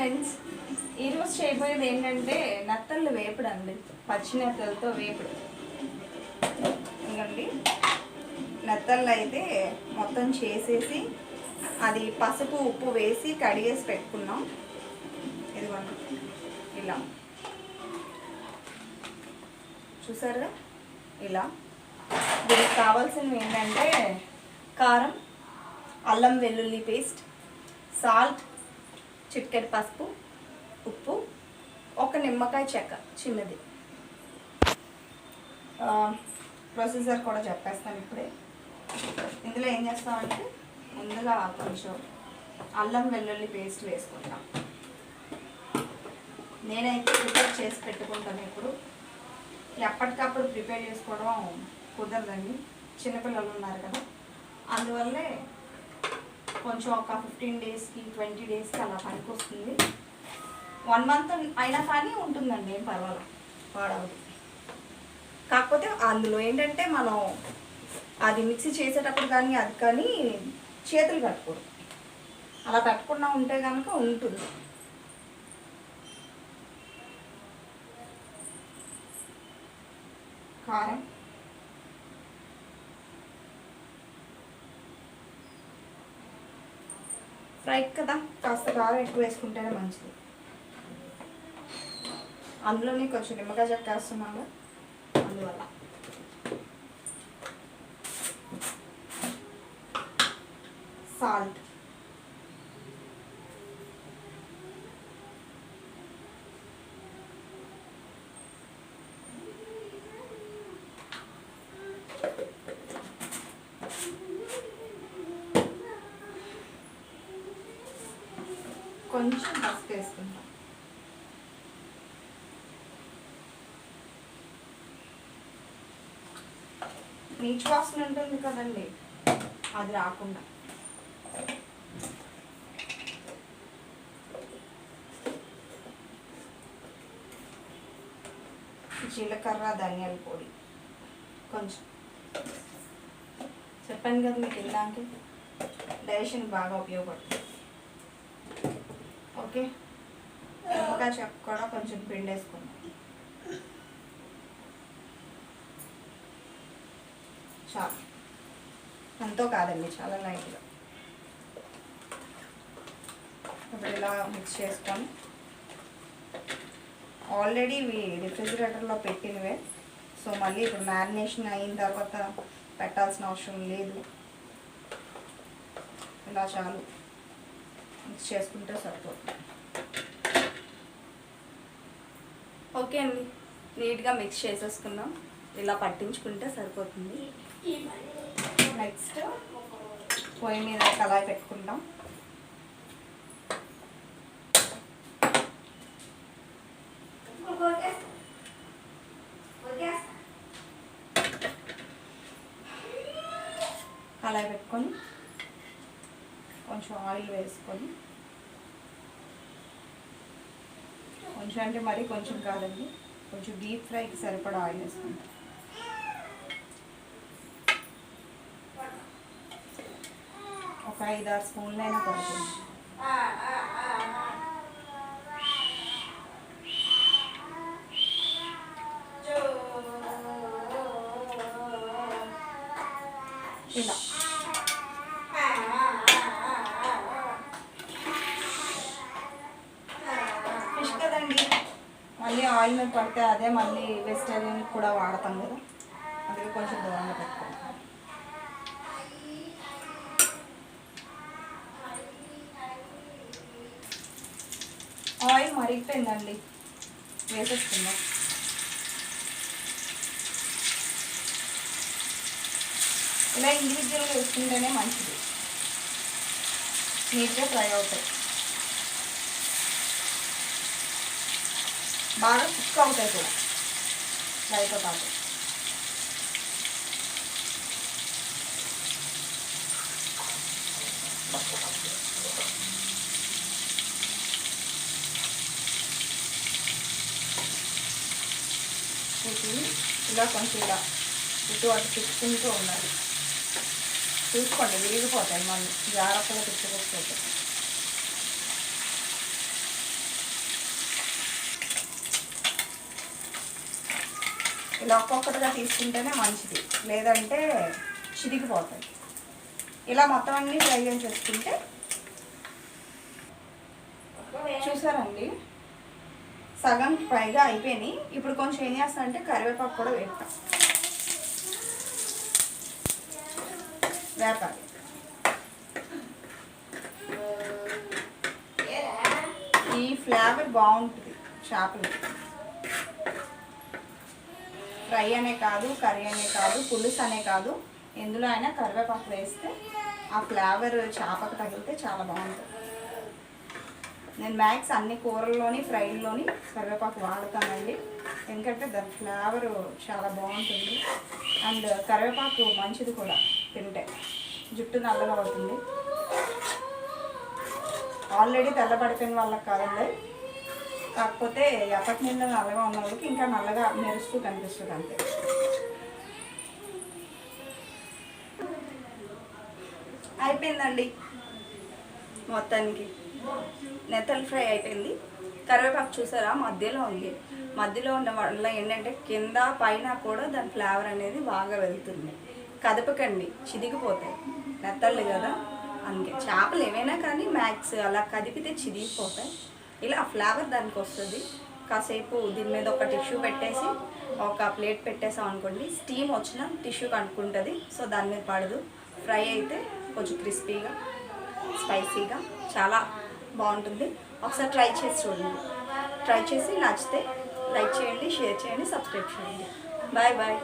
Friends, ఈరోజు చేయబోయేది ఏంటంటే నత్తళ్ళు వేపుడు అండి. పచ్చి నత్తలతో వేపుడు. ఇంకండి నత్తళ్ళు అయితే మొత్తం చేసేసి అది పసుపు ఉప్పు వేసి కడిగేసి పెట్టుకున్నాం. ఇదిగోండి ఇలా చూసారుగా. ఇలా దీనికి కావాల్సినవి ఏంటంటే కారం, అల్లం వెల్లుల్లి పేస్ట్, సాల్ట్, చిటికెడు పసుపు, ఉప్పు, ఒక నిమ్మకాయ చెక్క చిన్నది. ప్రొసీజర్ కూడా చెప్పేస్తాను ఇప్పుడే. ఇందులో ఏం చేస్తామంటే ముందుగా కొంచెం అల్లం వెల్లుల్లి పేస్ట్ వేసుకుంటాం. నేనైతే ప్రిపేర్ చేసి పెట్టుకుంటాను. ఇప్పుడు ఎప్పటికప్పుడు ప్రిపేర్ చేసుకోవడం కుదరదండి, చిన్నపిల్లలు ఉన్నారు కదా. అందువల్లే కొంచెం ఒక 15 డేస్కి 20 డేస్కి అలా పనికి వస్తుంది. 1 మంత్ అయినా కానీ ఉంటుందండి, ఏం పర్వాలేదు, పాడవదు. కాకపోతే అందులో ఏంటంటే మనం అది మిక్సీ చేసేటప్పుడు కానీ అది కానీ చేతులు కట్టుకోరు. అలా పెట్టకుండా ఉంటే కనుక ఉంటుంది. కారం, ఫ్రై కదా, కాస్త కారం ఎక్కువ వేసుకుంటేనే మంచిది. అందులోనే కొంచెం నిమ్మకాయ చెక్క వేస్తున్నాను, అందువల్ల. సాల్ట్, కొంచెం పసుపు వేసుకుంటాం. నీచు వాసన ఉంటుంది కదండి, అది రాకుండా. జీలకర్ర, ధనియాల పొడి కొంచెం. చెప్పాను కదా మీకు ఇందాక, డైజెషన్ బాగా ఉపయోగపడుతుంది. ఓకే, నిమ్మకాయ చెక్క కూడా కొంచెం పిండి వేసుకుందాం. చాలా ఎంతో కాదండి, చాలా లైట్గా. ఇప్పుడు ఇలా మిక్స్ చేసుకొని, ఆల్రెడీ ఇవి రిఫ్రిజిరేటర్లో పెట్టినవే, సో మళ్ళీ ఇప్పుడు మ్యారినేషన్ అయిన తర్వాత పెట్టాల్సిన అవసరం లేదు. ఇలా చాలు, మిక్స్ చేసుకుంటే సరిపోతుంది. ఓకే అండి, నీట్గా మిక్స్ చేసేసుకుందాం. ఇలా పట్టించుకుంటే సరిపోతుంది. నెక్స్ట్ పొయ్యి మీద కళాయి పెట్టుకుంటాం. కళాయి పెట్టుకొని కొంచెం ఆయిల్ వేసుకొని, కొంచెం అంటే మరీ కొంచెం కాదండి, కొంచెం డీప్ ఫ్రైకి సరిపడా ఆయిల్ వేసుకుంటాం. ఒక 5-6 స్పూన్లైనా పడుతుంది. ఇలా ఫిష్ కదండి, మళ్ళీ ఆయిల్ మీద పడితే అదే మళ్ళీ వెజిటేరియన్ కూడా వాడతాం కదా, అందుకే కొంచెం దూరంగా పెట్టుకుంటాం. ఆయిల్ మరిగిపోయిందండి, వేసేసుకుందాం. ఇలా ఇండివిజువల్గా వేసుకుంటేనే మంచిది, నీట్గా ఫ్రై అవుతాయి, బాగా కుక్ అవుతాయి కూడా ఫ్రైతో పాటు. ఇలా కొంచెం ఇలా ఇటు అటు తిప్పుకుంటూ ఉండాలి. చూసుకోండి, విరిగిపోతాయి, మళ్ళీ జాగ్రత్తగా తిప్పుకోకపోతే. ఇలా ఒక్కొక్కటిగా తీసుకుంటేనే మంచిది, లేదంటే చిరిగిపోతాయి. ఇలా మొత్తం అన్నీ ఫ్రై చేసేసుకుంటే చూసారండి సగం పైగా అయిపోయినాయి. ఇప్పుడు కొంచెం ఏం చేస్తానంటే కరివేపాకు కూడా వేస్తాం. వేపాలి. ఈ ఫ్లేవర్ బాగుంటుంది చేపలు ఫ్రై అనే కాదు, కర్రీ అనే కాదు, పులుసు అనే కాదు, ఎందులో అయినా కరివేపాకు వేస్తే ఆ ఫ్లేవర్ చేపకు తగిలితే చాలా బాగుంటుంది. నేను మ్యాక్స్ అన్ని కూరల్లోని ఫ్రైల్లోని కరివేపాకు వాడతానండి, ఎందుకంటే దాని ఫ్లేవర్ చాలా బాగుంటుంది. అండ్ కరివేపాకు మంచిది కూడా, తింటే జుట్టు నల్లగా అవుతుంది. ఆల్రెడీ తెల్లబడిపోయిన వాళ్ళకి కాదండి, కాకపోతే ఎప్పటి నిండా నల్లగా ఉన్న వాళ్ళకి ఇంకా నల్లగా మెరుస్తూ కనిపిస్తుంది అంతే. అయిపోయిందండి మొత్తానికి నెత్తలు ఫ్రై అయిపోయింది. కరివేపాకు చూసారా మధ్యలో ఉంది, మధ్యలో ఉన్న వల్ల ఏంటంటే కింద పైన కూడా దాని ఫ్లేవర్ అనేది బాగా వెళ్తుంది. కదపకండి, చిదిగిపోతాయి, నెత్తళ్ళు కదా. అందుకే చేపలు ఏవైనా కానీ మ్యాక్స్ అలా కదిపితే చిరిగిపోతాయి. ఇలా ఫ్లేవర్ దానికి వస్తుంది. కాసేపు దీని మీద ఒక టిష్యూ పెట్టేసి ఒక ప్లేట్ పెట్టేసాం అనుకోండి, స్టీమ్ వచ్చిన టిష్యూ కనుక్కుంటుంది, సో దాని మీద పడదు. ఫ్రై అయితే కొంచెం క్రిస్పీగా స్పైసీగా చాలా బాగుంటుంది. ఒకసారి ట్రై చేసి చూడండి. ట్రై చేసి నచ్చితే లైక్ చేయండి, షేర్ చేయండి, సబ్స్క్రైబ్ చేయండి. Bye bye.